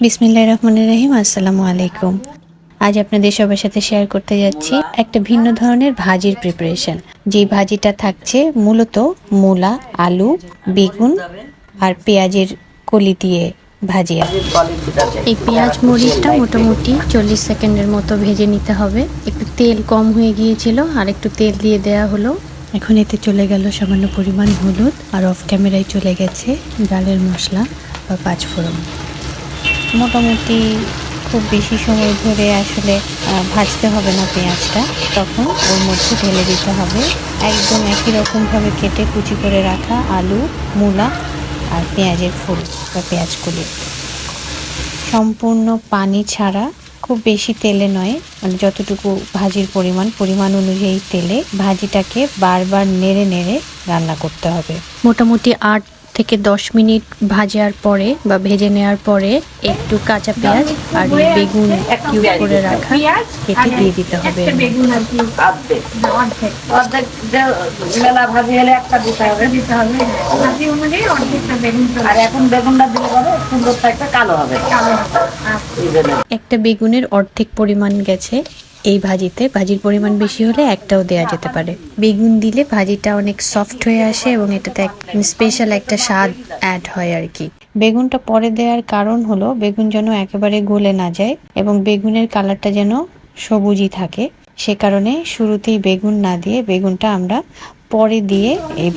বিসমিল্লাহির রহমানির রহিম। আসসালামু আলাইকুম। আজ আপনাদের সবার সাথে শেয়ার করতে যাচ্ছি একটা ভিন্ন ধরনের ভাজির প্রিপারেশন। যে ভাজিটা থাকছে মূলত মূলা, আলু, বেগুন আর পেঁয়াজের কলি দিয়ে ভাজিয়া। এই পেঁয়াজ মরিচটা মোটামুটি 40 সেকেন্ডের মতো ভেজে নিতে হবে। একটু তেল কম হয়ে গিয়েছিল, আর একটু তেল দিয়ে দেয়া হলো। এখন এতে চলে গেল সামান্য পরিমাণ হলুদ, আর অফ ক্যামেরায় চলে গেছে ডালের মশলা বা পাঁচফোড়ন। মোটামুটি খুব বেশি সময় ধরে আসলে ভাজতে হবে না পেঁয়াজটা, তখন ওর মধ্যে ঢেলে দিতে হবে একদম একই রকমভাবে কেটে কুচি করে রাখা আলু, মূলা আর পেঁয়াজের ফুল বা পেঁয়াজ কলি। সম্পূর্ণ পানি ছাড়া, খুব বেশি তেলে নয়, মানে যতটুকু ভাজির পরিমাণ অনুযায়ী তেলে ভাজিটাকে বারবার নেড়ে নেড়ে রান্না করতে হবে। মোটামুটি 8 থেকে 10 মিনিট ভাজার পরে বা ভেজে নেওয়ার পরে একটু কাঁচা পেঁয়াজ আর বেগুন কিউব করে রাখা কেটে দিয়ে দিতে হবে। মেলা ভাজি হলে একটা দিতে হবে আর এখন বেগুনটা দিলে পরে সুন্দরটা একটা কালো হবে। একটা বেগুনের অর্ধেক পরিমাণ গেছে এই ভাজিতে। ভাজির পরিমাণ বেশি হলে একটাও দেয়া যেতে পারে। বেগুন দিলে ভাজিটা অনেক সফট হয়ে আসে এবং এটাতে স্পেশাল একটা স্বাদ অ্যাড হয় আর কি। বেগুনটা পরে দেওয়ার কারণ হলো বেগুন যেন একেবারে গলে না যায় এবং বেগুনের কালারটা যেন সবুজই থাকে। সে কারণে শুরুতেই বেগুন না দিয়ে বেগুনটা আমরা পরে দিয়ে এই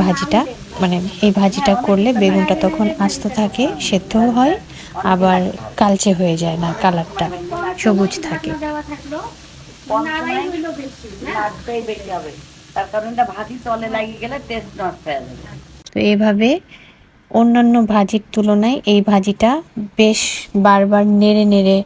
ভাজিটা করলে বেগুনটা তখন আস্ত থাকে, সেদ্ধও হয়, আবার কালচে হয়ে যায় না, কালারটা সবুজ থাকে। তো এইভাবে অন্যান্য ভাজির তুলনায় এই ভাজিটা বেশ বারবার নেড়ে নেড়ে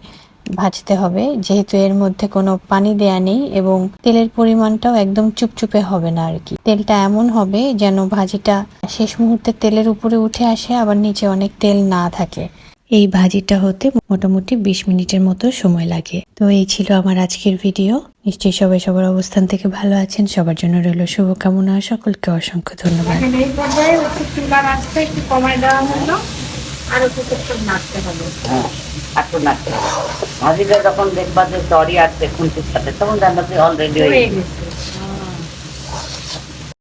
ভাজতে হবে, যেহেতু এর মধ্যে কোনো পানি দেয়া নেই এবং তেলের পরিমাণটাও একদম চুপচুপে হবে না আর কি। তেলটা এমন হবে যেন ভাজিটা শেষ মুহূর্তে তেলের উপরে উঠে আসে, আবার নিচে অনেক তেল না থাকে। এই ভাজিটা হতে মোটামুটি 20 মিনিটের মতো সময় লাগে। তো এই ছিল আমার আজকের ভিডিও। নিশ্চয়ই সবাই সবার অবস্থান থেকে ভালো আছেন। সবার জন্য রইল শুভকামনা। সকলকে অসংখ্য ধন্যবাদ। এই পর্যায়ে চুলার আঁচটা একটু কমায় দেওয়া হলো, আর একটু নাড়তে হবে। একটু নাড়তে হবে। ভাজিটা যখন দেখবা যে তরি আসছে খুন্তির সাথে, তখন জানবা যে অলরেডি হয়ে গেছে।